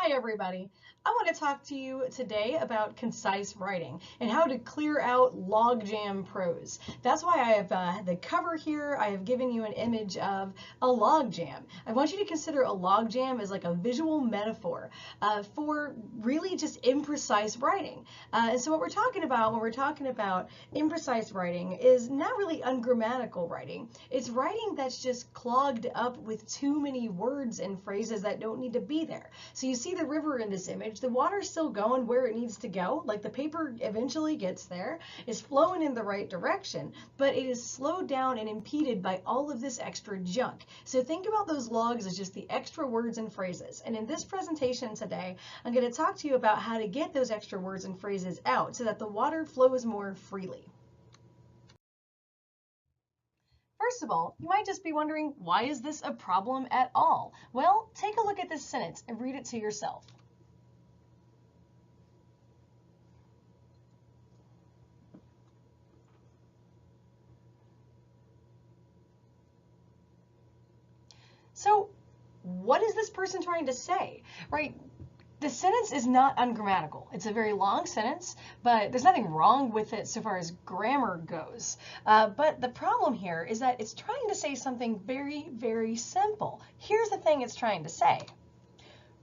Hi everybody. I want to talk to you today about concise writing and how to clear out logjam prose. That's why I have the cover here. I have given you an image of a logjam. I want you to consider a logjam as like a visual metaphor for really just imprecise writing. And so what we're talking about when we're talking about imprecise writing is not really ungrammatical writing. It's writing that's just clogged up with too many words and phrases that don't need to be there. So you see the river in this image, the water's still going where it needs to go, like the paper eventually gets there, is flowing in the right direction, but it is slowed down and impeded by all of this extra junk. So think about those logs as just the extra words and phrases. And in this presentation today, I'm going to talk to you about how to get those extra words and phrases out so that the water flows more freely. First of all, you might just be wondering, why is this a problem at all? Well, take a look at this sentence and read it to yourself. So what is this person trying to say, right? The sentence is not ungrammatical. It's a very long sentence, but there's nothing wrong with it so far as grammar goes. But the problem here is that it's trying to say something very, very simple. Here's the thing it's trying to say.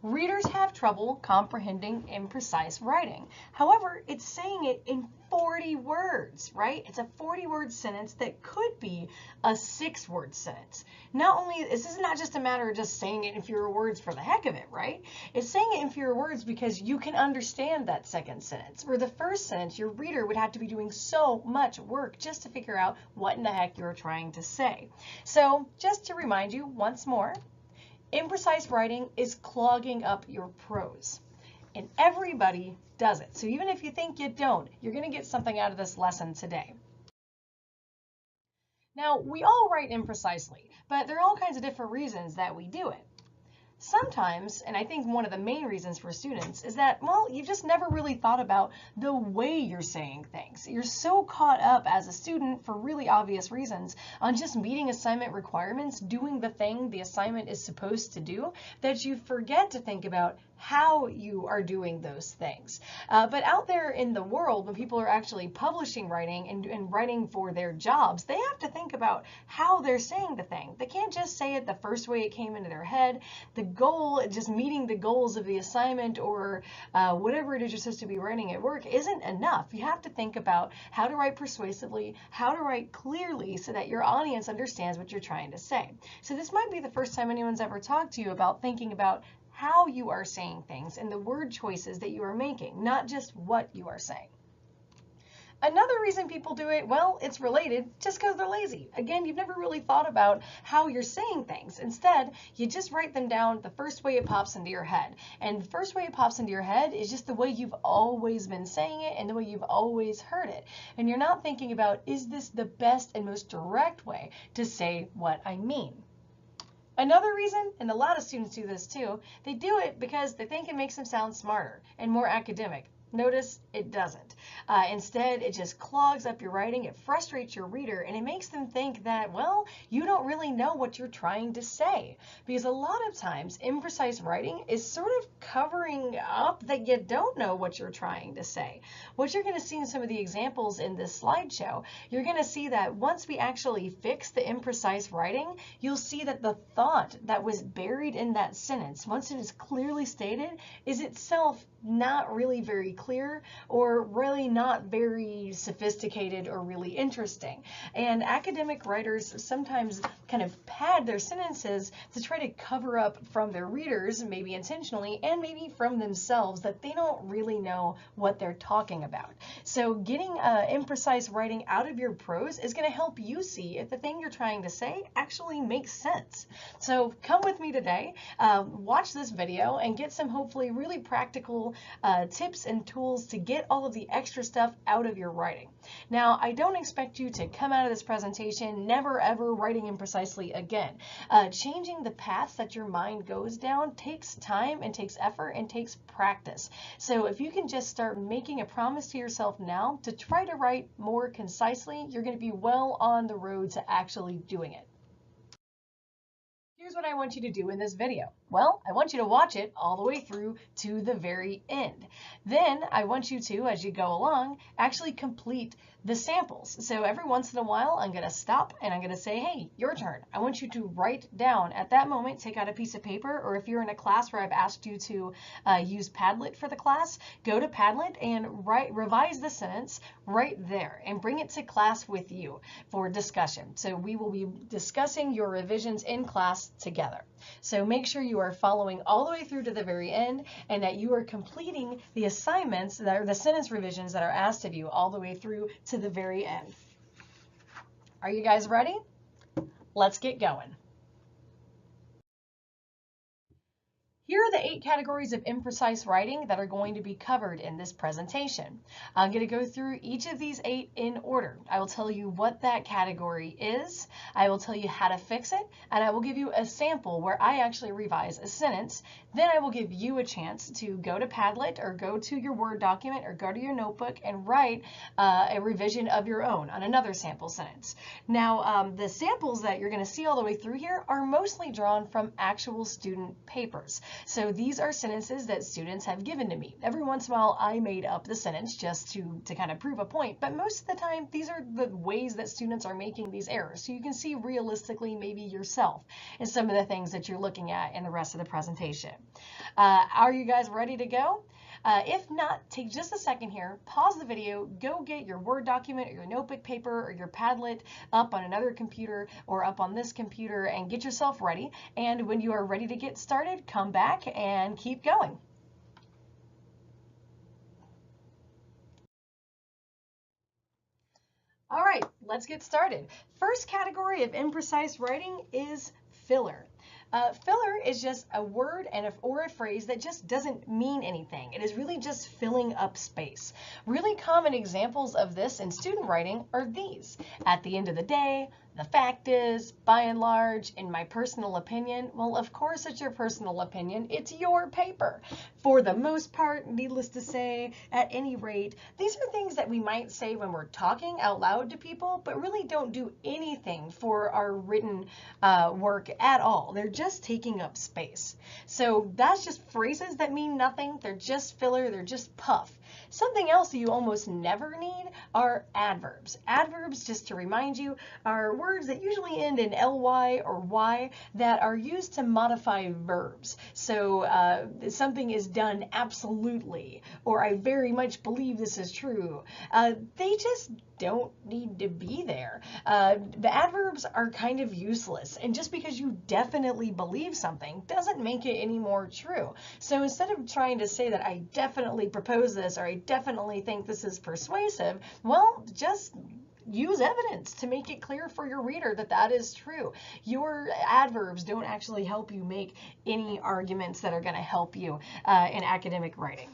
Readers have trouble comprehending imprecise writing. However, it's saying it in 40 words, right? It's a 40-word sentence that could be a 6-word sentence. Not only, this is not just a matter of just saying it in fewer words for the heck of it, right? It's saying it in fewer words because you can understand that second sentence. Where the first sentence, your reader would have to be doing so much work just to figure out what in the heck you're trying to say. So just to remind you once more, imprecise writing is clogging up your prose, and everybody does it. So even if you think you don't, you're going to get something out of this lesson today. Now, we all write imprecisely, but there are all kinds of different reasons that we do it. Sometimes, and I think one of the main reasons for students is that, well, you've just never really thought about the way you're saying things. You're so caught up as a student, for really obvious reasons, on just meeting assignment requirements, doing the thing the assignment is supposed to do, that you forget to think about how you are doing those things. But out there in the world, when people are actually publishing writing and writing for their jobs, they have to think about how they're saying the thing. They can't just say it the first way it came into their head. The goal, just meeting the goals of the assignment or whatever it is you're supposed to be writing at work, isn't enough. You have to think about how to write persuasively, how to write clearly so that your audience understands what you're trying to say. So this might be the first time anyone's ever talked to you about thinking about how you are saying things and the word choices that you are making, not just what you are saying. Another reason people do it, well, it's related, just because they're lazy. Again, you've never really thought about how you're saying things. Instead, you just write them down the first way it pops into your head. And the first way it pops into your head is just the way you've always been saying it and the way you've always heard it. And you're not thinking about, is this the best and most direct way to say what I mean? Another reason, and a lot of students do this too, they do it because they think it makes them sound smarter and more academic. Notice it doesn't. Instead, it just clogs up your writing, it frustrates your reader, and it makes them think that, well, you don't really know what you're trying to say. Because a lot of times, imprecise writing is sort of covering up that you don't know what you're trying to say. What you're going to see in some of the examples in this slideshow, you're going to see that once we actually fix the imprecise writing, you'll see that the thought that was buried in that sentence, once it is clearly stated, is itself not really very clear or really not very sophisticated or really interesting. And academic writers sometimes kind of pad their sentences to try to cover up from their readers, maybe intentionally and maybe from themselves, that they don't really know what they're talking about. So getting imprecise writing out of your prose is going to help you see if the thing you're trying to say actually makes sense. So come with me today, watch this video and get some hopefully really practical tips and tools to get all of the extra stuff out of your writing. Now, I don't expect you to come out of this presentation never ever writing imprecisely again. Changing the paths that your mind goes down takes time and takes effort and takes practice. So if you can just start making a promise to yourself now to try to write more concisely, you're going to be well on the road to actually doing it. Here's what I want you to do in this video. Well, I want you to watch it all the way through to the very end. Then I want you to, as you go along, actually complete the samples. So every once in a while, I'm going to stop and I'm going to say, hey, your turn. I want you to write down at that moment, take out a piece of paper, or if you're in a class where I've asked you to use Padlet for the class, go to Padlet and revise the sentence right there and bring it to class with you for discussion. So we will be discussing your revisions in class together. So make sure you are following all the way through to the very end and that you are completing the assignments that are the sentence revisions that are asked of you all the way through to the very end. Are you guys ready? Let's get going. Here are the 8 categories of imprecise writing that are going to be covered in this presentation. I'm going to go through each of these 8 in order. I will tell you what that category is, I will tell you how to fix it, and I will give you a sample where I actually revise a sentence. Then I will give you a chance to go to Padlet or go to your Word document or go to your notebook and write a revision of your own on another sample sentence. Now, the samples that you're going to see all the way through here are mostly drawn from actual student papers. So these are sentences that students have given to me. Every once in a while, I made up the sentence just to kind of prove a point, but most of the time, these are the ways that students are making these errors. So you can see realistically maybe yourself in some of the things that you're looking at in the rest of the presentation. Are you guys ready to go? If not, take just a second here, pause the video, go get your Word document or your notebook paper or your Padlet up on another computer or up on this computer and get yourself ready. And when you are ready to get started, come back and keep going. All right, let's get started. First category of imprecise writing is filler. Filler is just a word or a phrase that just doesn't mean anything. It is really just filling up space. Really common examples of this in student writing are these. At the end of the day, the fact is, by and large, in my personal opinion. Well, of course it's your personal opinion. It's your paper. For the most part, needless to say, at any rate, these are things that we might say when we're talking out loud to people, but really don't do anything for our written work at all. They're just taking up space. So that's just phrases that mean nothing. They're just filler. They're just puff. Something else that you almost never need are adverbs. Adverbs, just to remind you, are words that usually end in ly or y that are used to modify verbs. So something is done absolutely, or I very much believe this is true. They just don't need to be there. The adverbs are kind of useless, and just because you definitely believe something doesn't make it any more true. So instead of trying to say that I definitely propose this or I definitely think this is persuasive, well, just use evidence to make it clear for your reader that that is true. Your adverbs don't actually help you make any arguments that are going to help you in academic writing.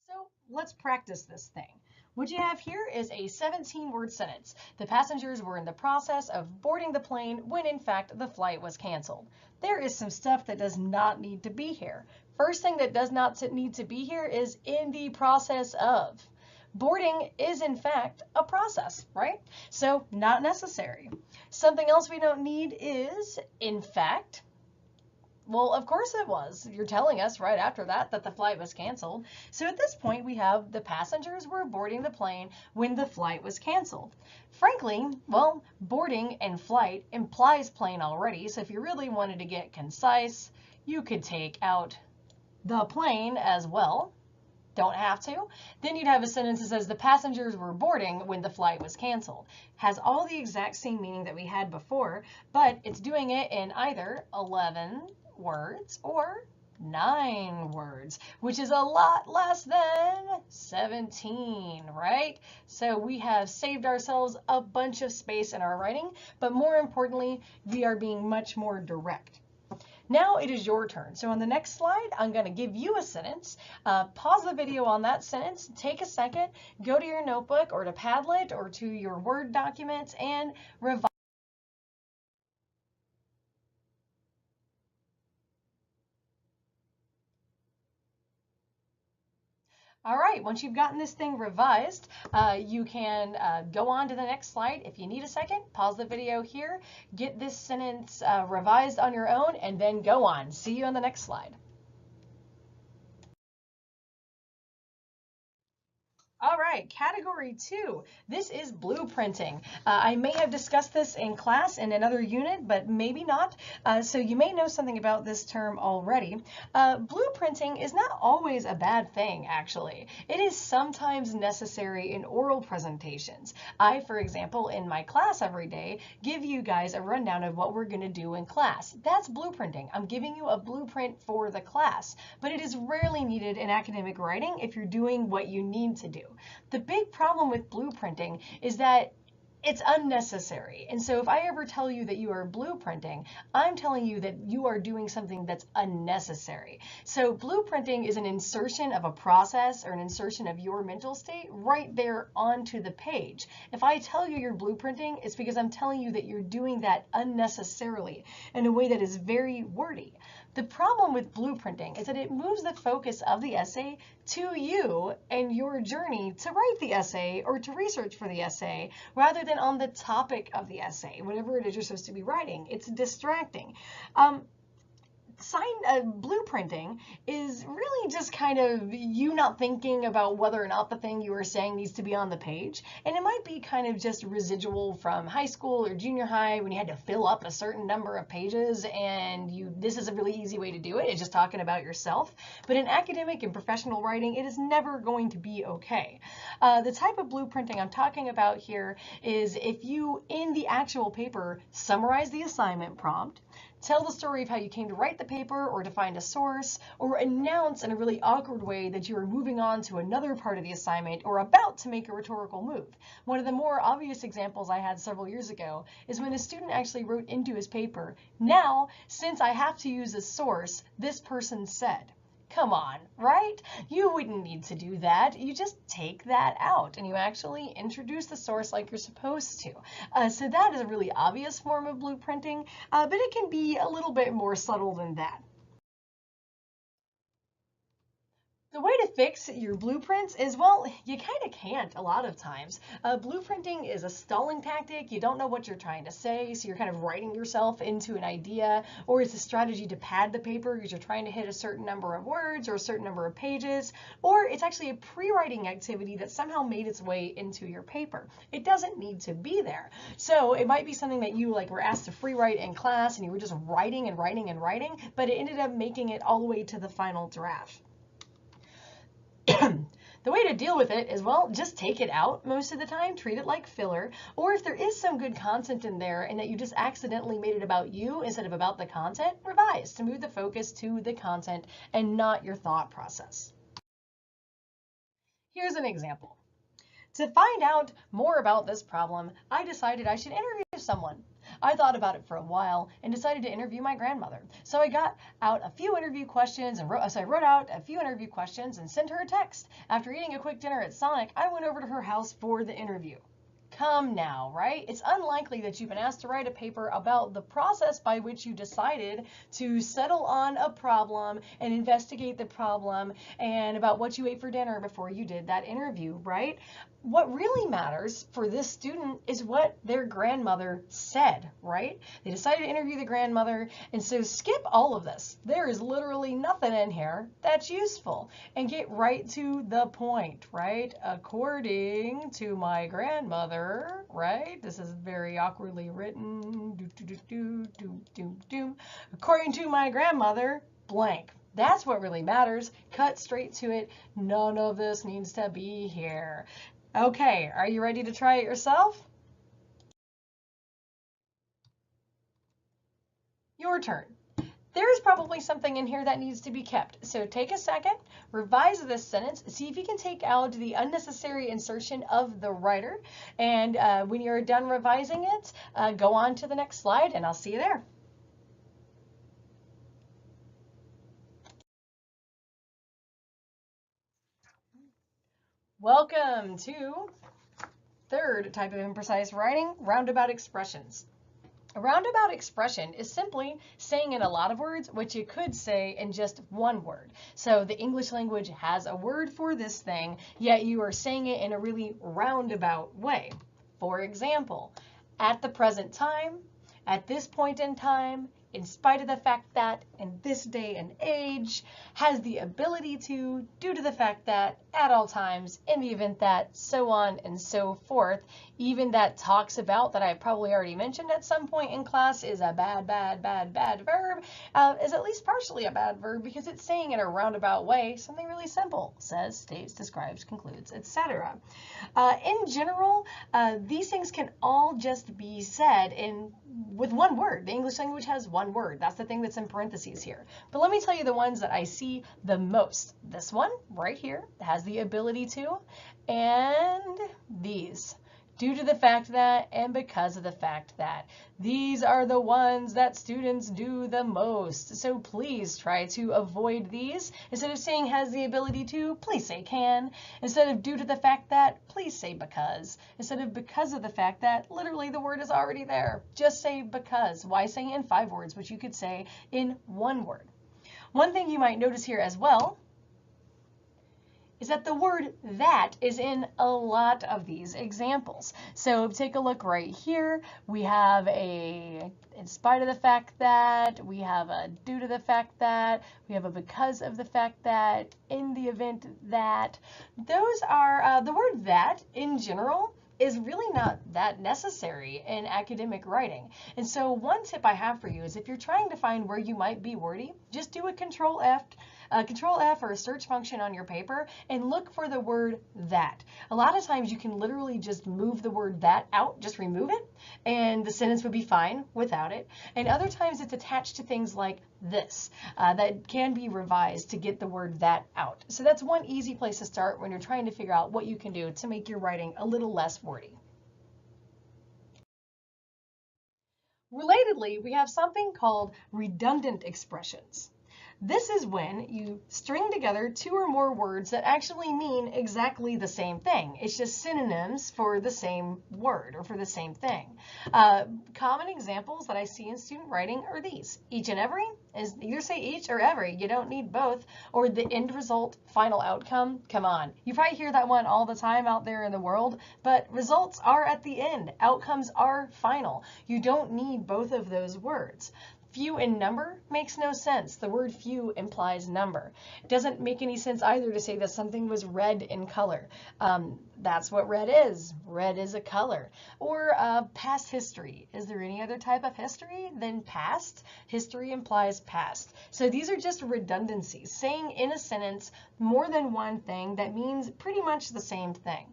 So let's practice this thing. What you have here is a 17-word sentence. The passengers were in the process of boarding the plane when in fact the flight was canceled. There is some stuff that does not need to be here. First thing that does not need to be here is in the process of. Boarding is in fact a process, right? So not necessary. Something else we don't need is in fact. Well, of course it was. You're telling us right after that that the flight was canceled. So at this point, we have the passengers were boarding the plane when the flight was canceled. Frankly, well, boarding and flight implies plane already. So if you really wanted to get concise, you could take out the plane as well. Don't have to. Then you'd have a sentence that says the passengers were boarding when the flight was canceled. Has all the exact same meaning that we had before, but it's doing it in either 11 words or 9 words, which is a lot less than 17, right? So we have saved ourselves a bunch of space in our writing, but more importantly, we are being much more direct. Now it is your turn. So on the next slide, I'm going to give you a sentence. Pause the video on that sentence, take a second, go to your notebook or to Padlet or to your Word documents and revise. All right, once you've gotten this thing revised, you can go on to the next slide. If you need a second, pause the video here, get this sentence revised on your own, and then go on. See you on the next slide. All right, category 2. This is blueprinting. I may have discussed this in class in another unit, but maybe not. So you may know something about this term already. Blueprinting is not always a bad thing, actually. It is sometimes necessary in oral presentations. I, for example, in my class every day, give you guys a rundown of what we're going to do in class. That's blueprinting. I'm giving you a blueprint for the class, but it is rarely needed in academic writing if you're doing what you need to do. The big problem with blueprinting is that it's unnecessary. And so if I ever tell you that you are blueprinting, I'm telling you that you are doing something that's unnecessary. So blueprinting is an insertion of a process or an insertion of your mental state right there onto the page. If I tell you you're blueprinting, it's because I'm telling you that you're doing that unnecessarily in a way that is very wordy. The problem with blueprinting is that it moves the focus of the essay to you and your journey to write the essay or to research for the essay rather than on the topic of the essay, whatever it is you're supposed to be writing. It's distracting. Blueprinting is really just kind of you not thinking about whether or not the thing you are saying needs to be on the page. And it might be kind of just residual from high school or junior high when you had to fill up a certain number of pages and this is a really easy way to do it. It's just talking about yourself. But in academic and professional writing, it is never going to be okay. The type of blueprinting I'm talking about here is if you, in the actual paper, summarize the assignment prompt, tell the story of how you came to write the paper or to find a source, or announce in a really awkward way that you are moving on to another part of the assignment or about to make a rhetorical move. One of the more obvious examples I had several years ago is when a student actually wrote into his paper, "Now, since I have to use a source, this person said." Come on, right? You wouldn't need to do that. You just take that out and you actually introduce the source like you're supposed to. So that is a really obvious form of blueprinting, but it can be a little bit more subtle than that. The way to fix your blueprints is, well, you kind of can't a lot of times. Blueprinting is a stalling tactic. You don't know what you're trying to say, so you're kind of writing yourself into an idea, or it's a strategy to pad the paper because you're trying to hit a certain number of words or a certain number of pages, or it's actually a pre-writing activity that somehow made its way into your paper. It doesn't need to be there. So it might be something that you were asked to free write in class and you were just writing and writing and writing, but it ended up making it all the way to the final draft. The way to deal with it is, well, just take it out most of the time, treat it like filler, or if there is some good content in there and that you just accidentally made it about you instead of about the content, revise to move the focus to the content and not your thought process. Here's an example. To find out more about this problem, I decided I should interview someone. I thought about it for a while and decided to interview my grandmother. So I got out a few interview questions and wrote out a few interview questions and sent her a text. After eating a quick dinner at Sonic, I went over to her house for the interview. Come now, right? It's unlikely that you've been asked to write a paper about the process by which you decided to settle on a problem and investigate the problem and about what you ate for dinner before you did that interview, right? What really matters for this student is what their grandmother said, right? They decided to interview the grandmother, and so skip all of this. There is literally nothing in here that's useful, and get right to the point, right? According to my grandmother, right? This is very awkwardly written. According to my grandmother, blank. That's what really matters. Cut straight to it. None of this needs to be here. Okay, are you ready to try it yourself? Your turn. There is probably something in here that needs to be kept. So take a second, revise this sentence, see if you can take out the unnecessary insertion of the writer. And when you're done revising it, go on to the next slide and I'll see you there. Welcome to third type of imprecise writing, roundabout expressions. A roundabout expression is simply saying in a lot of words what you could say in just one word. So the English language has a word for this thing, yet you are saying it in a really roundabout way. For example, at the present time, at this point in time, in spite of the fact that, in this day and age, has the ability to, due to the fact that, at all times, in the event that, so on and so forth. Even that talks about, that I probably already mentioned at some point in class, is a bad verb, is at least partially a bad verb because it's saying in a roundabout way something really simple. Says, states, describes, concludes, etc. In general, these things can all just be said with one word. The English language has one word. That's the thing that's in parentheses here. But let me tell you the ones that I see the most. This one right here has the ability to, and these. Due to the fact that, and because of the fact that. These are the ones that students do the most. So please try to avoid these. Instead of saying has the ability to, please say can. Instead of due to the fact that, please say because. Instead of because of the fact that, literally the word is already there. Just say because. Why say it in 5 words, which you could say in 1 word? One thing you might notice here as well is that the word that is in a lot of these examples. So take a look right here. We have a in spite of the fact that, we have a due to the fact that, we have a because of the fact that, in the event that. Those are the word that in general is really not that necessary in academic writing. And so one tip I have for you is if you're trying to find where you might be wordy, just do a Control F or a search function on your paper and look for the word that. A lot of times you can literally just move the word that out, just remove it, and the sentence would be fine without it. And other times it's attached to things like this that can be revised to get the word that out. So that's one easy place to start when you're trying to figure out what you can do to make your writing a little less wordy. Relatedly, we have something called redundant expressions. This is when you string together 2 or more words that actually mean exactly the same thing. It's just synonyms for the same word or for the same thing. Common examples that I see in student writing are these. Each and every is either say each or every. You don't need both. Or the end result, final outcome. Come on. You probably hear that one all the time out there in the world, but results are at the end. Outcomes are final. You don't need both of those words. Few in number makes no sense. The word few implies number. It doesn't make any sense either to say that something was red in color. That's what red is. Red is a color. Or past history. Is there any other type of history than past? History implies past. So these are just redundancies, saying in a sentence more than one thing that means pretty much the same thing.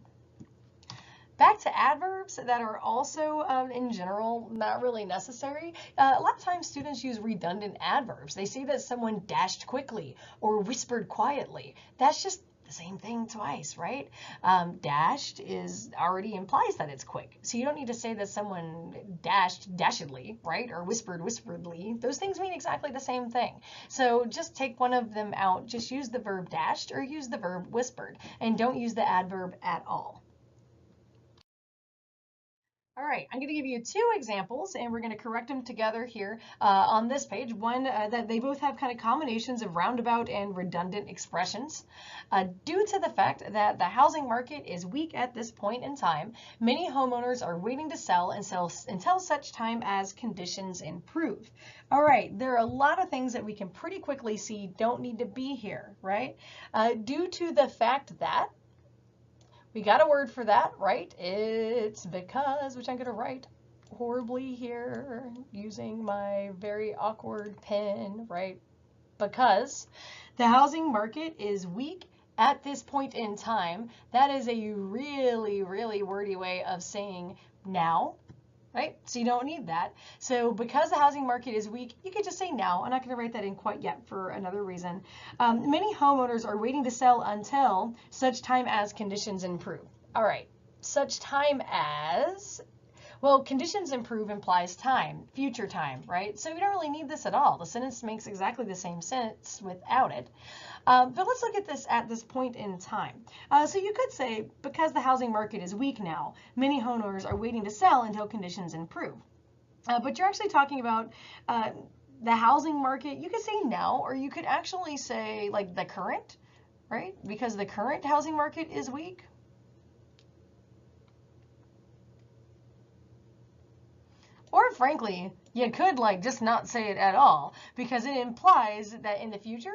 Back to adverbs that are also, in general, not really necessary. A lot of times students use redundant adverbs. They say that someone dashed quickly or whispered quietly. That's just the same thing twice, right? Dashed already implies that it's quick. So you don't need to say that someone dashed dashedly, right? Or whispered whisperedly. Those things mean exactly the same thing. So just take one of them out. Just use the verb dashed or use the verb whispered. And don't use the adverb at all. All right, I'm going to give you 2 examples, and we're going to correct them together here on this page. One, that they both have kind of combinations of roundabout and redundant expressions. Due to the fact that the housing market is weak at this point in time, many homeowners are waiting to sell until such time as conditions improve. All right, there are a lot of things that we can pretty quickly see don't need to be here, right? Due to the fact that we got a word for that, right? It's because, which I'm going to write horribly here using my very awkward pen, right? Because the housing market is weak at this point in time. That is a really, really wordy way of saying now, right? So you don't need that. So because the housing market is weak, you could just say now. I'm not going to write that in quite yet for another reason. Many homeowners are waiting to sell until such time as conditions improve. All right, such time as, well, conditions improve implies time, future time, right? So we don't really need this at all. The sentence makes exactly the same sense without it. But let's look at this at this point in time. So you could say, because the housing market is weak now, many homeowners are waiting to sell until conditions improve. but you're actually talking about the housing market. You could say now, or you could actually say like the current, right? Because the current housing market is weak. Or frankly, you could like just not say it at all, because it implies that in the future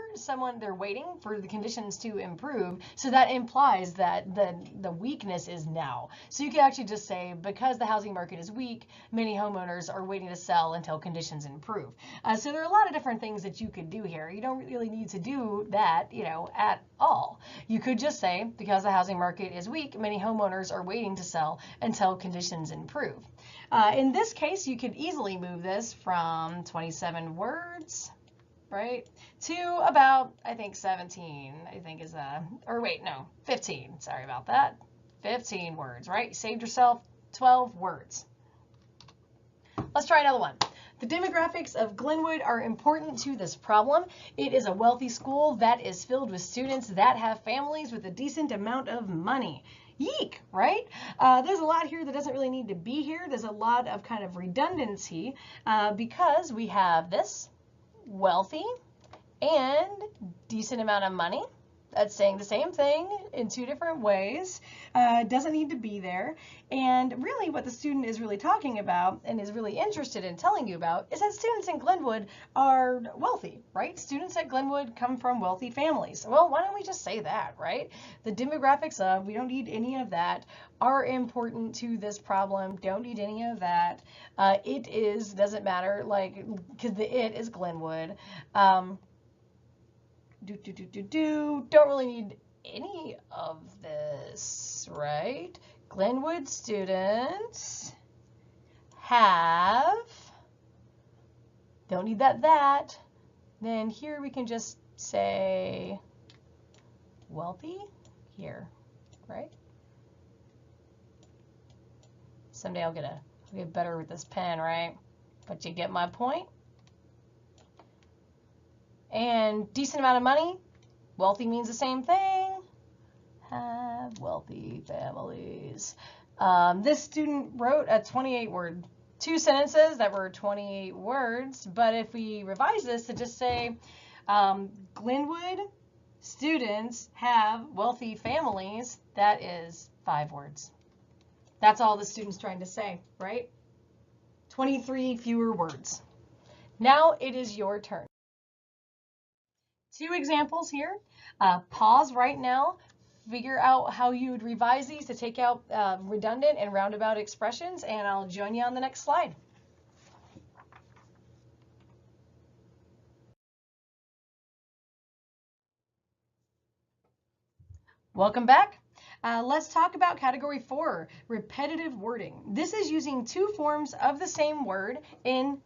they're waiting for the conditions to improve, so that implies that the weakness is now. So you could actually just say, because the housing market is weak, many homeowners are waiting to sell until conditions improve. So there are a lot of different things that you could do here. You don't really need to do that, at all. You could just say, because the housing market is weak, many homeowners are waiting to sell until conditions improve. In this case, you could easily move this from 27 words, right, to about, I think 17, I think is or wait, no, 15, sorry about that, 15 words, right? You saved yourself 12 words. Let's try another one. The demographics of Glenwood are important to this problem. It is a wealthy school that is filled with students that have families with a decent amount of money. Yeek, right? There's a lot here that doesn't really need to be here. There's a lot of kind of redundancy because we have this wealthy and decent amount of money. That's saying the same thing in two different ways. Doesn't need to be there. And really what the student is really talking about and is really interested in telling you about is that students in Glenwood are wealthy, right? Students at Glenwood come from wealthy families. Well, why don't we just say that, right? The demographics of, we don't need any of that, are important to this problem. Don't need any of that. It is, doesn't matter, like, because the it is Glenwood. Don't really need any of this, right? Glenwood students have, don't need that. Then here we can just say wealthy here, right? Someday I'll get better with this pen, right? But you get my point. And decent amount of money, wealthy means the same thing. Have wealthy families. This student wrote a 28-word, 2 sentences that were 28 words, but if we revise this to just say, Glenwood students have wealthy families, that is 5 words. That's all the student's trying to say, right? 23 fewer words. Now it is your turn. 2 examples here. Pause right now. Figure out how you would revise these to take out redundant and roundabout expressions, and I'll join you on the next slide. Welcome back. Let's talk about category 4, repetitive wording. This is using 2 forms of the same word in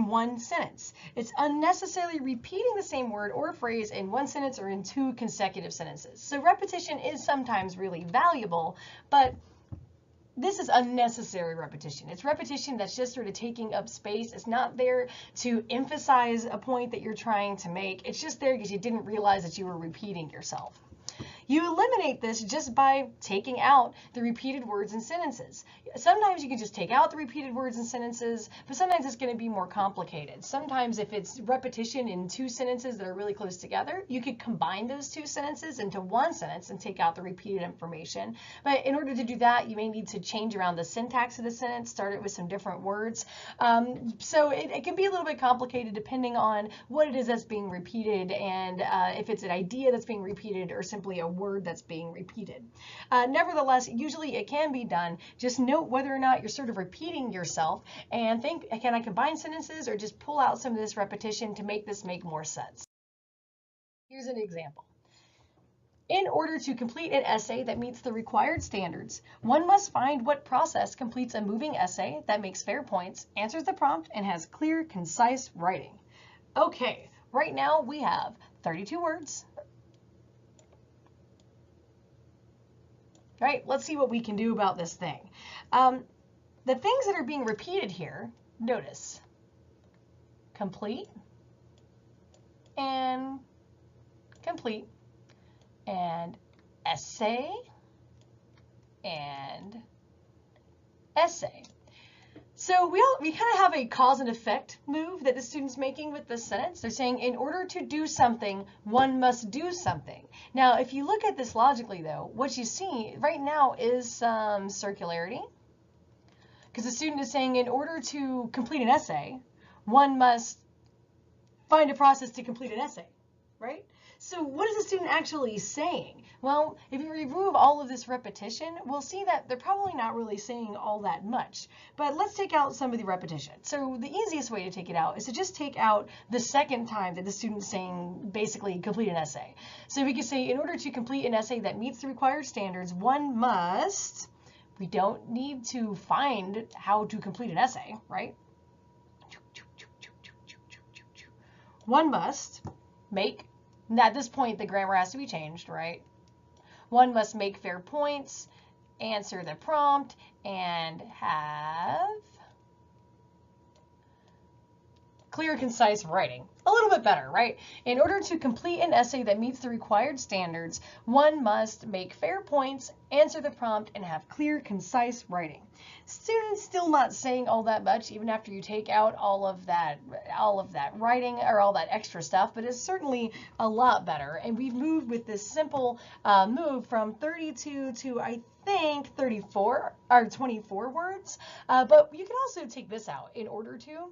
one sentence. It's unnecessarily repeating the same word or phrase in one sentence or in 2 consecutive sentences. So repetition is sometimes really valuable, but this is unnecessary repetition. It's repetition that's just sort of taking up space. It's not there to emphasize a point that you're trying to make. It's just there because you didn't realize that you were repeating yourself. You eliminate this just by taking out the repeated words and sentences. Sometimes you can just take out the repeated words and sentences, but sometimes it's going to be more complicated. Sometimes if it's repetition in 2 sentences that are really close together, you could combine those 2 sentences into one sentence and take out the repeated information. But in order to do that, you may need to change around the syntax of the sentence, start it with some different words. So it can be a little bit complicated depending on what it is that's being repeated and if it's an idea that's being repeated or simply a word that's being repeated. Nevertheless, usually it can be done. Just note whether or not you're sort of repeating yourself and think, can I combine sentences or just pull out some of this repetition to make this make more sense? Here's an example. In order to complete an essay that meets the required standards, one must find what process completes a moving essay that makes fair points, answers the prompt, and has clear, concise writing. Okay, right now we have 32 words. Right, let's see what we can do about this thing. The things that are being repeated here, notice, complete and complete, and essay and essay. So we kind of have a cause and effect move that the student's making with this sentence. They're saying in order to do something, one must do something. Now, if you look at this logically, though, what you see right now is some circularity. Because the student is saying in order to complete an essay, one must find a process to complete an essay, right? So what is the student actually saying? Well, if you remove all of this repetition, we'll see that they're probably not really saying all that much. But let's take out some of the repetition. So the easiest way to take it out is to just take out the second time that the student's saying basically complete an essay. So we could say in order to complete an essay that meets the required standards, one must, we don't need to find how to complete an essay, right? One must make, at this point the grammar has to be changed, right? One must make fair points, answer the prompt, and have clear, concise writing. A little bit better, right? In order to complete an essay that meets the required standards, one must make fair points, answer the prompt, and have clear, concise writing. Students still not saying all that much, even after you take out all of that writing or all that extra stuff, but it's certainly a lot better. And we've moved with this simple move from 32 to, I think, 34 or 24 words. But you can also take this out in order to.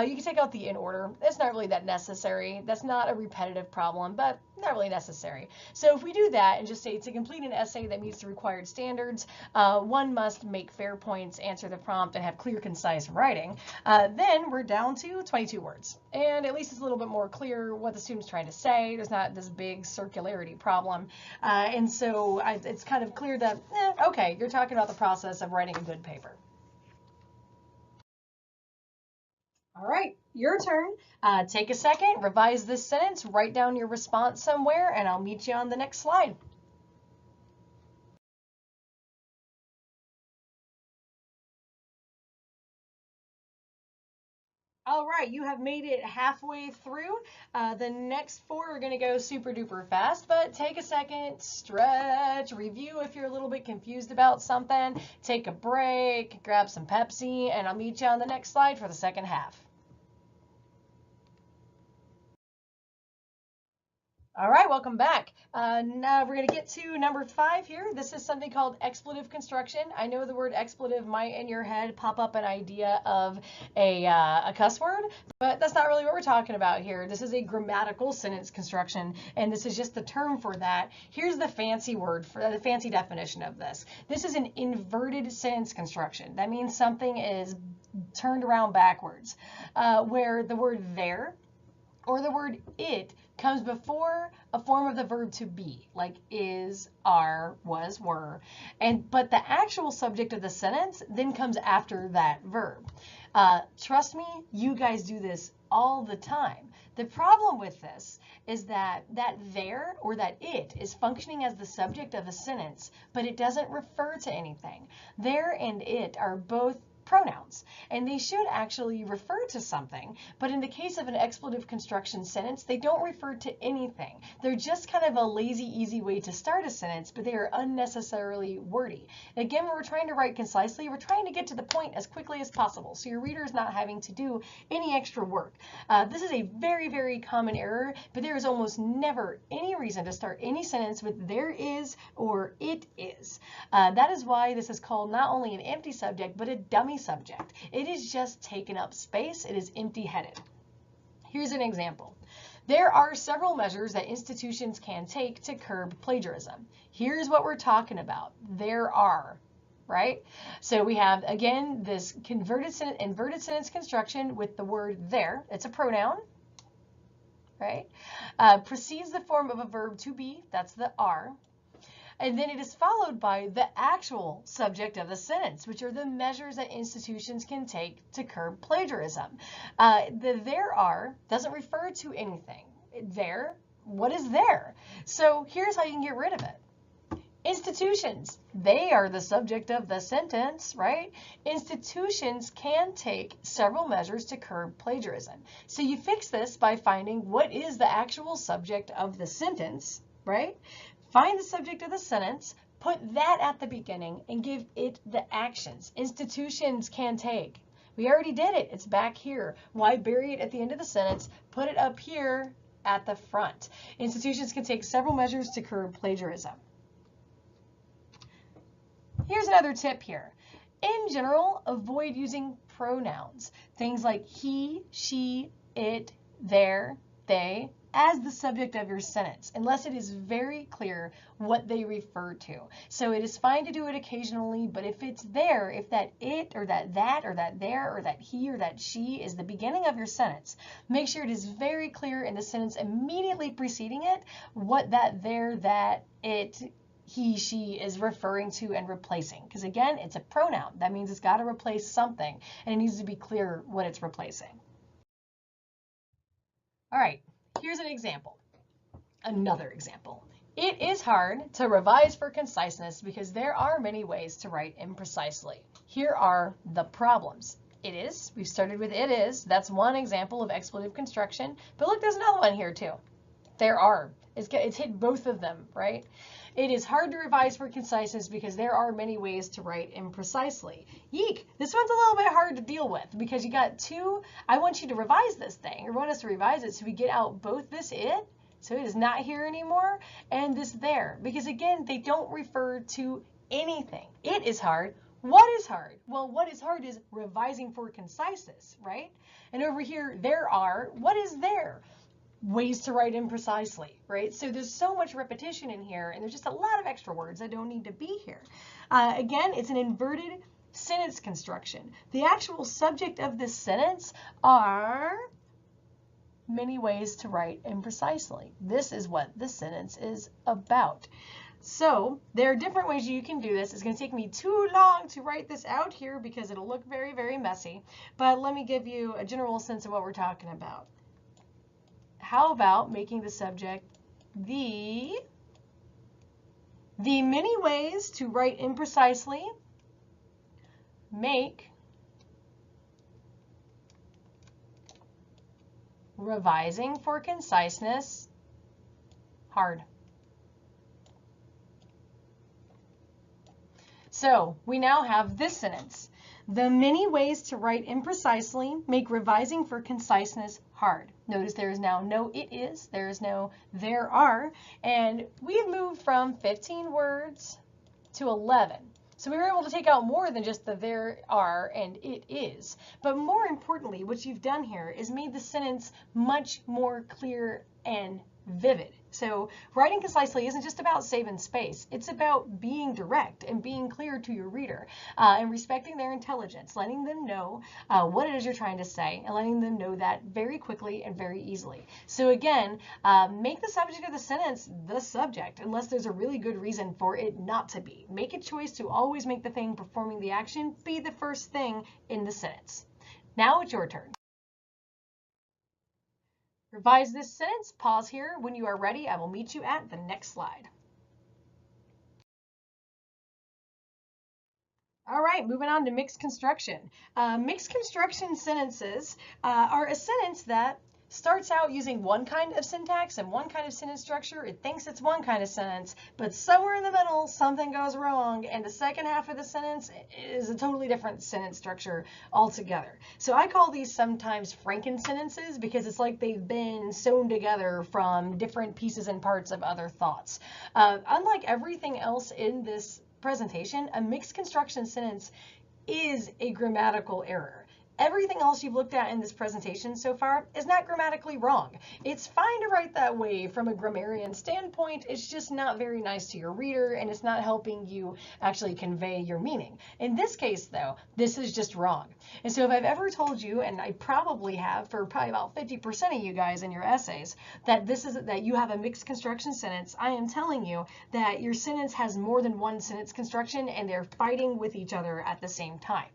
You can take out the in order. It's not really that necessary. That's not a repetitive problem, but not really necessary. So if we do that and just say to complete an essay that meets the required standards, one must make fair points, answer the prompt, and have clear, concise writing, then we're down to 22 words. And at least it's a little bit more clear what the student's trying to say. There's not this big circularity problem. And so it's kind of clear that, okay, you're talking about the process of writing a good paper. All right, your turn. Take a second, revise this sentence, write down your response somewhere, and I'll meet you on the next slide. All right, you have made it halfway through. The next four are going to go super duper fast, but take a second, stretch, review if you're a little bit confused about something, take a break, grab some Pepsi, and I'll meet you on the next slide for the second half. All right, welcome back. Now we're going to get to number 5 here. This is something called expletive construction. I know the word expletive might in your head pop up an idea of a cuss word, but that's not really what we're talking about here. This is a grammatical sentence construction, and this is just the term for that. Here's the fancy word, for the fancy definition of this. This is an inverted sentence construction. That means something is turned around backwards, where the word there or the word it comes before a form of the verb to be, like is, are, was, were, but the actual subject of the sentence then comes after that verb. Trust me, you guys do this all the time. The problem with this is that there or that it is functioning as the subject of a sentence, but it doesn't refer to anything. There and it are both pronouns, and they should actually refer to something, but in the case of an expletive construction sentence, they don't refer to anything. They're just kind of a lazy, easy way to start a sentence, but they are unnecessarily wordy. Again, when we're trying to write concisely, we're trying to get to the point as quickly as possible, so your reader is not having to do any extra work. This is a very, very common error, but there is almost never any reason to start any sentence with there is or it is. That is why this is called not only an empty subject, but a dummy subject. It is just taken up space. It is empty-headed. Here's an example. There are several measures that institutions can take to curb plagiarism. Here's what we're talking about. There are, right? So we have, again, this inverted sentence construction with the word there. It's a pronoun, right? Precedes the form of a verb to be. That's the are. And then it is followed by the actual subject of the sentence, which are the measures that institutions can take to curb plagiarism. The there are doesn't refer to anything. There, what is there? So here's how you can get rid of it. Institutions, they are the subject of the sentence, right? Institutions can take several measures to curb plagiarism. So you fix this by finding what is the actual subject of the sentence, right? Find the subject of the sentence, put that at the beginning, and give it the actions institutions can take. We already did it. It's back here. Why bury it at the end of the sentence? Put it up here at the front. Institutions can take several measures to curb plagiarism. Here's another tip here. In general, avoid using pronouns. Things like he, she, it, their, they, as the subject of your sentence, unless it is very clear what they refer to. So it is fine to do it occasionally, but if it's there, if that it or that or that there or that he or that she is the beginning of your sentence, make sure it is very clear in the sentence immediately preceding it what that there, that, it, he, she is referring to and replacing. Because again, it's a pronoun. That means it's got to replace something, and it needs to be clear what it's replacing. All right. Here's an example. Another example. It is hard to revise for conciseness because there are many ways to write imprecisely. Here are the problems. It is. We started with it is. That's one example of expletive construction. But look, there's another one here too. There are. It's hit both of them, right? It is hard to revise for conciseness because there are many ways to write imprecisely. Yeek! This one's a little bit hard to deal with because you got two. I want you to revise this thing, or want us to revise it so we get out both this it, so it is not here anymore, and this there. Because again, they don't refer to anything. It is hard. What is hard? Well, what is hard is revising for conciseness, right? And over here, there are. What is there? Ways to write imprecisely, right? So there's so much repetition in here, and there's just a lot of extra words that don't need to be here. Again, it's an inverted sentence construction. The actual subject of this sentence are many ways to write imprecisely. This is what this sentence is about. So there are different ways you can do this. It's going to take me too long to write this out here because it'll look very, very messy. But let me give you a general sense of what we're talking about. How about making the subject the many ways to write imprecisely make revising for conciseness hard. So we now have this sentence. The many ways to write imprecisely make revising for conciseness hard. Notice there is now no it is, there is no there are, and we've moved from 15 words to 11. So we were able to take out more than just the there are and it is. But more importantly, what you've done here is made the sentence much more clear and vivid. So writing concisely isn't just about saving space. It's about being direct and being clear to your reader and respecting their intelligence, letting them know what it is you're trying to say and letting them know that very quickly and very easily. So again, make the subject of the sentence the subject unless there's a really good reason for it not to be. Make a choice to always make the thing performing the action be the first thing in the sentence. Now it's your turn. Revise this sentence, pause here. When you are ready, I will meet you at the next slide. All right, moving on to mixed construction. Mixed construction sentences are a sentence that starts out using one kind of syntax and one kind of sentence structure. It thinks it's one kind of sentence, but somewhere in the middle, something goes wrong, and the second half of the sentence is a totally different sentence structure altogether. So I call these sometimes Franken sentences because it's like they've been sewn together from different pieces and parts of other thoughts. Unlike everything else in this presentation, a mixed construction sentence is a grammatical error. Everything else you've looked at in this presentation so far is not grammatically wrong. It's fine to write that way from a grammarian standpoint. It's just not very nice to your reader, and it's not helping you actually convey your meaning. In this case, though, this is just wrong. And so if I've ever told you, and I probably have for probably about 50% of you guys in your essays, that you have a mixed construction sentence, I am telling you that your sentence has more than one sentence construction and they're fighting with each other at the same time.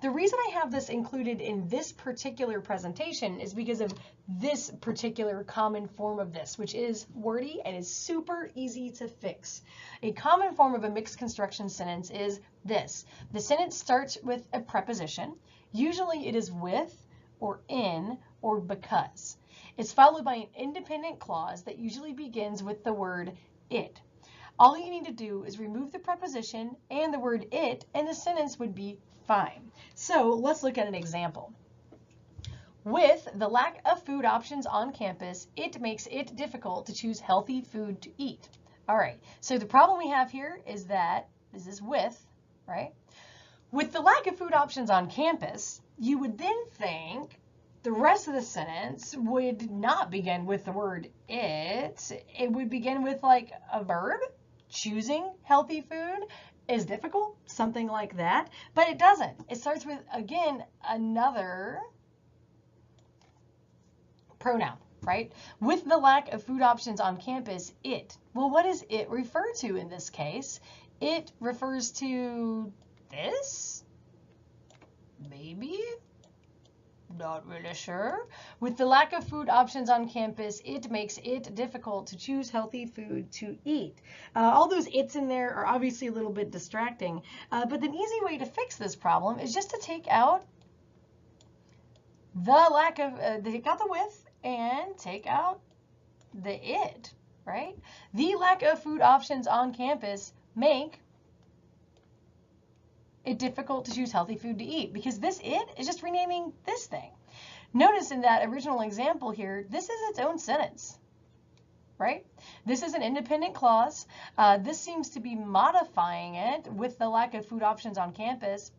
The reason I have this included in this particular presentation is because of this particular common form of this, which is wordy and is super easy to fix. A common form of a mixed construction sentence is this. The sentence starts with a preposition. Usually it is with, or in, or because. It's followed by an independent clause that usually begins with the word it. All you need to do is remove the preposition and the word it, and the sentence would be fine. So let's look at an example. With the lack of food options on campus, it makes it difficult to choose healthy food to eat. All right, so the problem we have here is that this is with, right? With the lack of food options on campus, you would then think the rest of the sentence would not begin with the word it. It would begin with like a verb. Choosing healthy food is difficult, something like that, but it doesn't. It starts with, again, another pronoun, right? With the lack of food options on campus, it. Well, what does it refer to in this case? It refers to this? Maybe? Not really sure. With the lack of food options on campus, it makes it difficult to choose healthy food to eat. All those it's in there are obviously a little bit distracting, but an easy way to fix this problem is just to take out the lack of, take out the with and take out the it, right? The lack of food options on campus make it difficult to choose healthy food to eat, because this it is just renaming this thing. Notice in that original example here, this is its own sentence, right? This is an independent clause. This seems to be modifying it with the lack of food options on campus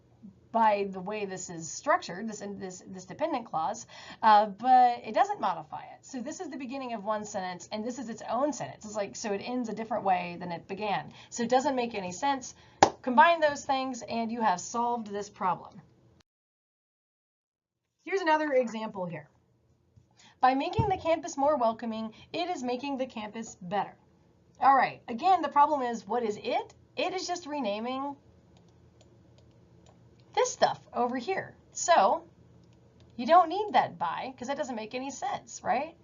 by the way this is structured, this dependent clause, but it doesn't modify it. So this is the beginning of one sentence, and this is its own sentence. It's like, so it ends a different way than it began. So it doesn't make any sense. Combine those things, and you have solved this problem. Here's another example here. By making the campus more welcoming, it is making the campus better. All right, again, the problem is, what is it? It is just renaming this stuff over here. So you don't need that by, because that doesn't make any sense, right?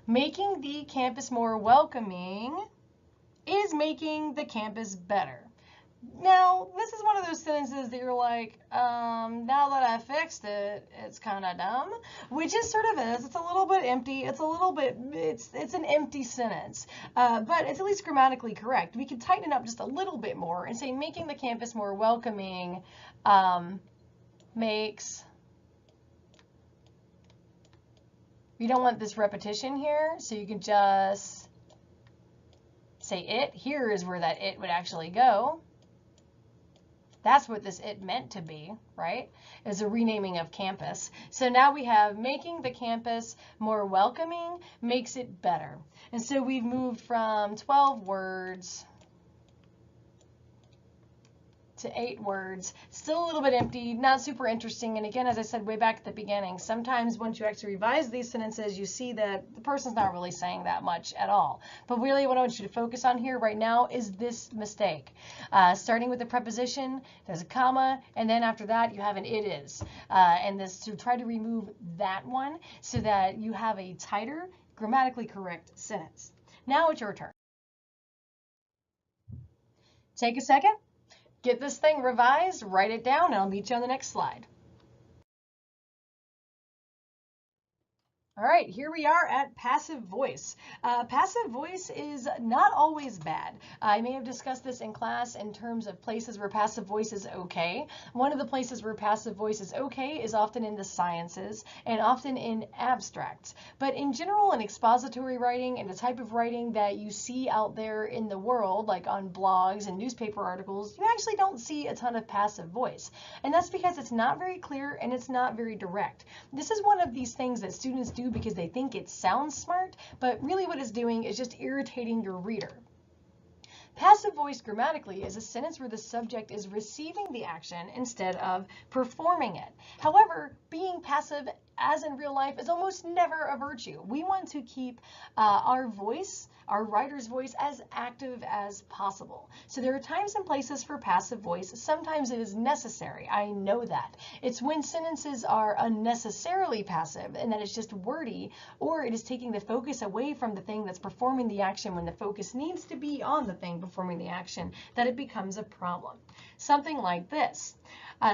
Making the campus more welcoming is making the campus better. Now, this is one of those sentences that you're like, now that I fixed it, it's kind of dumb, which it sort of is. It's a little bit empty. It's a little bit, it's an empty sentence, but it's at least grammatically correct. We could tighten it up just a little bit more and say making the campus more welcoming makes, you don't want this repetition here, so you can just say it. Here is where that it would actually go. That's what this it meant to be, right? Is a renaming of campus. So now we have making the campus more welcoming makes it better. And so we've moved from 12 words to 8 words. Still a little bit empty, not super interesting. And again, as I said way back at the beginning, sometimes once you actually revise these sentences, you see that the person's not really saying that much at all. But really what I want you to focus on here right now is this mistake. Starting with the preposition, there's a comma, and then after that you have an it is. And this to try to remove that one so that you have a tighter, grammatically correct sentence. Now it's your turn. Take a second. Get this thing revised, write it down, and I'll meet you on the next slide. All right, here we are at passive voice. Passive voice is not always bad. I may have discussed this in class in terms of places where passive voice is okay. One of the places where passive voice is okay is often in the sciences and often in abstracts. But in general, in expository writing and the type of writing that you see out there in the world, like on blogs and newspaper articles, you actually don't see a ton of passive voice. And that's because it's not very clear and it's not very direct. This is one of these things that students do because they think it sounds smart, but really what it's doing is just irritating your reader. Passive voice grammatically is a sentence where the subject is receiving the action instead of performing it. However, being passive, as in real life, is almost never a virtue. We want to keep our voice, our writer's voice, as active as possible. So there are times and places for passive voice. Sometimes it is necessary. I know that. It's when sentences are unnecessarily passive and that it's just wordy, or it is taking the focus away from the thing that's performing the action when the focus needs to be on the thing performing the action, that it becomes a problem. Something like this.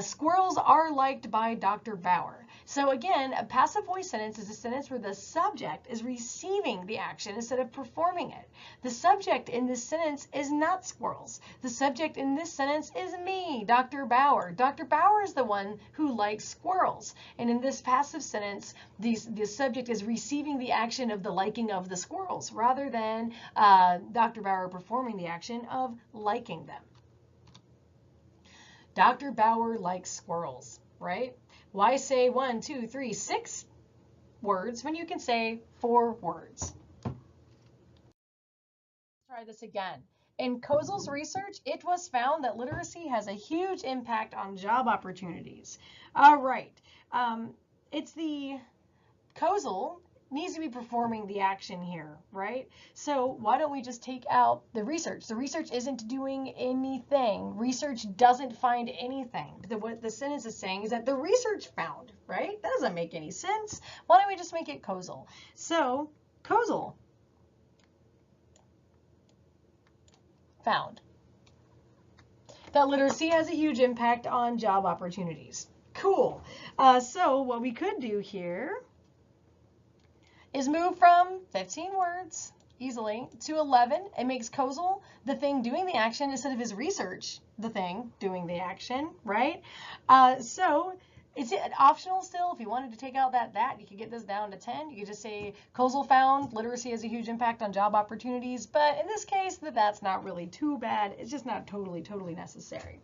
Squirrels are liked by Dr. Bauer. So again, a passive voice sentence is a sentence where the subject is receiving the action instead of performing it. The subject in this sentence is not squirrels. The subject in this sentence is me, Dr. Bauer. Dr. Bauer is the one who likes squirrels. And in this passive sentence, the subject is receiving the action of the liking of the squirrels rather than Dr. Bauer performing the action of liking them. Dr. Bauer likes squirrels, right? Why say 1, 2, 3, 6 words when you can say 4 words? Try this again. In Kozel's research, it was found that literacy has a huge impact on job opportunities. All right. It's the Kozel needs to be performing the action here, right? So why don't we just take out the research? The research isn't doing anything. Research doesn't find anything. What the sentence is saying is that the research found, right? That doesn't make any sense. Why don't we just make it Kozel? So Kozel found that literacy has a huge impact on job opportunities. Cool. So what we could do here is move from 15 words easily to 11. It makes Kozel the thing doing the action instead of his research the thing doing the action, right? So it's optional still. If you wanted to take out that, you could get this down to 10. You could just say Kozel found literacy has a huge impact on job opportunities. But in this case, that's not really too bad. It's just not totally necessary.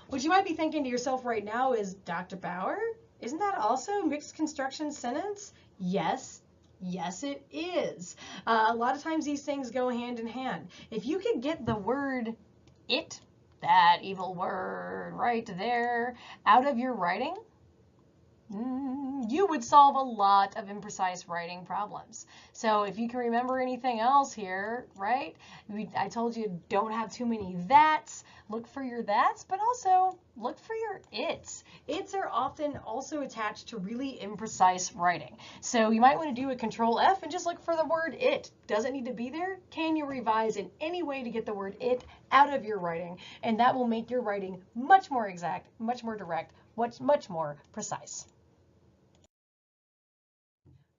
What you might be thinking to yourself right now is, Dr. Bauer, isn't that also mixed construction sentence? Yes, it is. A lot of times these things go hand in hand. If you could get the word it, that evil word right there, out of your writing, you would solve a lot of imprecise writing problems. So if you can remember anything else here, right? I told you don't have too many that's. Look for your that's, but also look for your its. Its are often also attached to really imprecise writing. So you might want to do a Control F and just look for the word it. Does it need to be there? Can you revise in any way to get the word it out of your writing? And that will make your writing much more exact, much more direct, much more precise.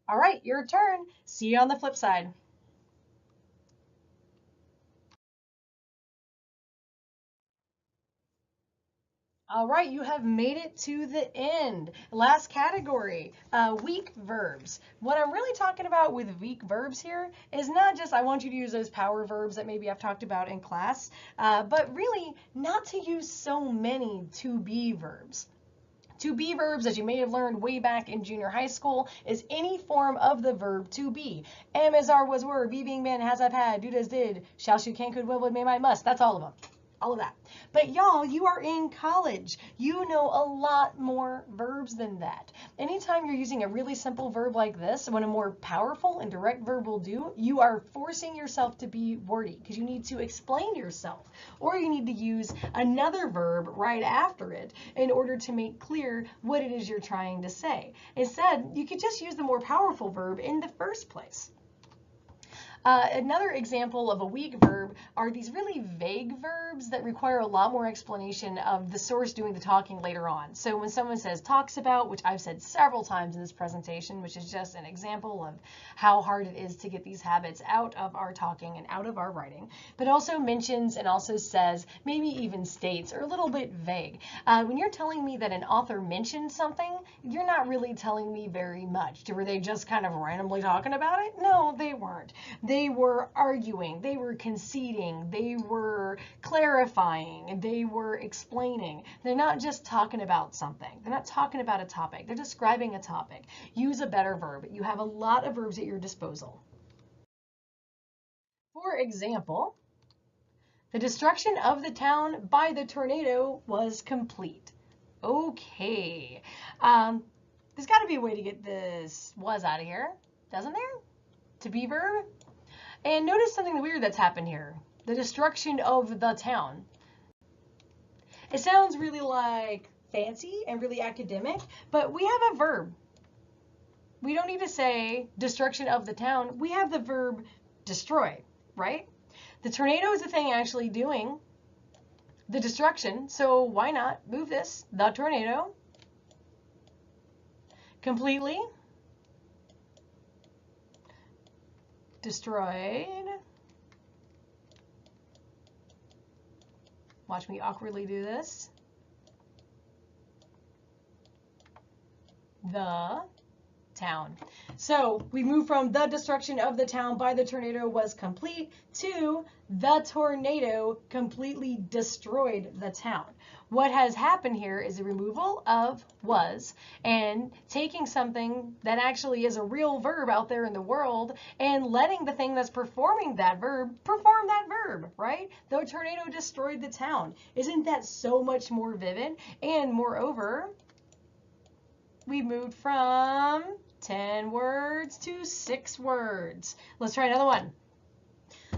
All right, your turn. See you on the flip side. All right, you have made it to the end. Last category, weak verbs. What I'm really talking about with weak verbs here is not just I want you to use those power verbs that maybe I've talked about in class, but really not to use so many to be verbs. To be verbs, as you may have learned way back in junior high school, is any form of the verb to be. Am, is, are, was, were, be, being, been, has, have, had, do, does, did, shall, should, can, could, will, would, may, might, must. That's all of them. All of that. But y'all, you are in college. You know a lot more verbs than that. Anytime you're using a really simple verb like this, when a more powerful and direct verb will do, you are forcing yourself to be wordy because you need to explain yourself, or you need to use another verb right after it in order to make clear what it is you're trying to say. Instead, you could just use the more powerful verb in the first place. Another example of a weak verb are these really vague verbs that require a lot more explanation of the source doing the talking later on. So when someone says talks about, which I've said several times in this presentation, which is just an example of how hard it is to get these habits out of our talking and out of our writing, but also mentions and also says, maybe even states, are a little bit vague. When you're telling me that an author mentioned something, you're not really telling me very much. Were they just kind of randomly talking about it? No, they weren't. They were arguing, they were conceding, they were clarifying, they were explaining. They're not just talking about something. They're not talking about a topic. They're describing a topic. Use a better verb. You have a lot of verbs at your disposal. For example, the destruction of the town by the tornado was complete. Okay. There's got to be a way to get this was out of here, doesn't there? To be verb. And notice something weird that's happened here. The destruction of the town. It sounds really like fancy and really academic, but we have a verb. We don't need to say destruction of the town. We have the verb destroy, right? The tornado is the thing actually doing the destruction, so why not move this, the tornado, Completely. Destroyed. Watch me awkwardly do this. The town. So we move from the destruction of the town by the tornado was complete to the tornado completely destroyed the town. What has happened here is a removal of was and taking something that actually is a real verb out there in the world and letting the thing that's performing that verb perform that verb, right? The tornado destroyed the town. Isn't that so much more vivid? And moreover, we moved from 10 words to 6 words. Let's try another one.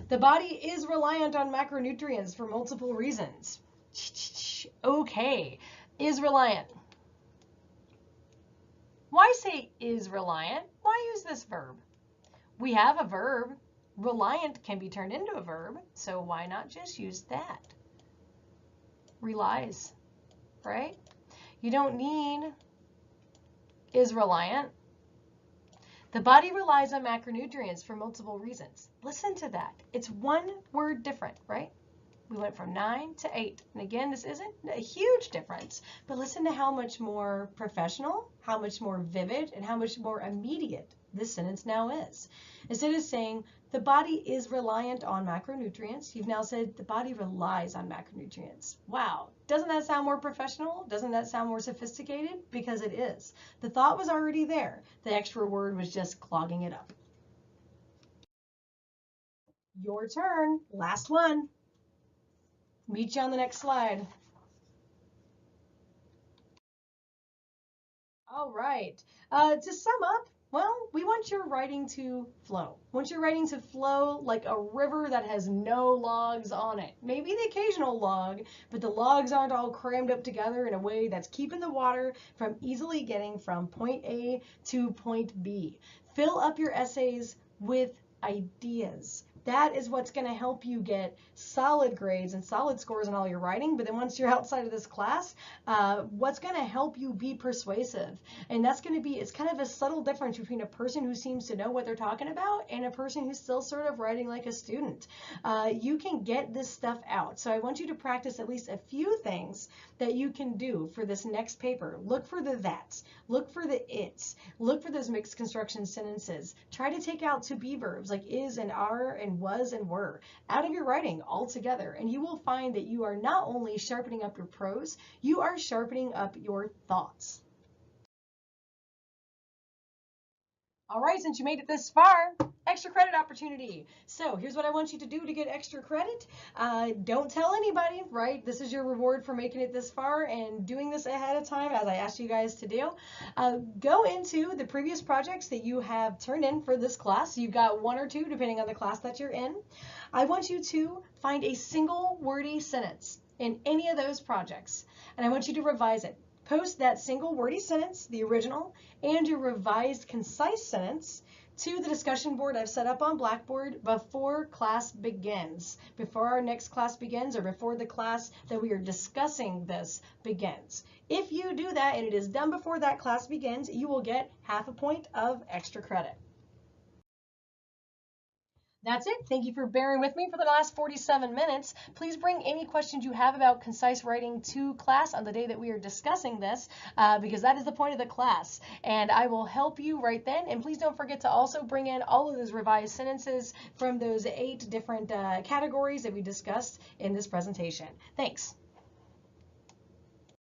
The body is reliant on macronutrients for multiple reasons. Okay, is reliant. Why say is reliant? Why use this verb? We have a verb. Reliant can be turned into a verb, so why not just use that? Relies, right? You don't need is reliant. The body relies on macronutrients for multiple reasons. Listen to that. It's one word different, right? We went from 9 to 8. And again, this isn't a huge difference, but listen to how much more professional, how much more vivid, and how much more immediate this sentence now is. Instead of saying the body is reliant on macronutrients, you've now said the body relies on macronutrients. Wow, doesn't that sound more professional? Doesn't that sound more sophisticated? Because it is. The thought was already there. The extra word was just clogging it up. Your turn. Last one. Meet you on the next slide. All right. To sum up, well, we want your writing to flow. We want your writing to flow like a river that has no logs on it. Maybe the occasional log, but the logs aren't all crammed up together in a way that's keeping the water from easily getting from point A to point B. Fill up your essays with ideas. That is what's going to help you get solid grades and solid scores in all your writing. But then once you're outside of this class, what's going to help you be persuasive? And that's going to be, it's kind of a subtle difference between a person who seems to know what they're talking about and a person who's still sort of writing like a student. You can get this stuff out. So I want you to practice at least a few things that you can do for this next paper. Look for the that's, look for the it's, look for those mixed construction sentences. Try to take out to be verbs like is and are and was and were out of your writing altogether, and you will find that you are not only sharpening up your prose, you are sharpening up your thoughts. All right, since you made it this far, extra credit opportunity. So here's what I want you to do to get extra credit. Don't tell anybody, right? This is your reward for making it this far and doing this ahead of time as I asked you guys to do. Go into the previous projects that you have turned in for this class. You've got 1 or 2 depending on the class that you're in. I want you to find a single wordy sentence in any of those projects, and I want you to revise it. Post that single wordy sentence, the original, and your revised concise sentence to the discussion board I've set up on Blackboard before class begins, before our next class begins, or before the class that we are discussing this begins. If you do that and it is done before that class begins, you will get half a point of extra credit. That's it. Thank you for bearing with me for the last 47 minutes. Please bring any questions you have about concise writing to class on the day that we are discussing this, because that is the point of the class. And I will help you right then. And please don't forget to also bring in all of those revised sentences from those 8 different categories that we discussed in this presentation. Thanks.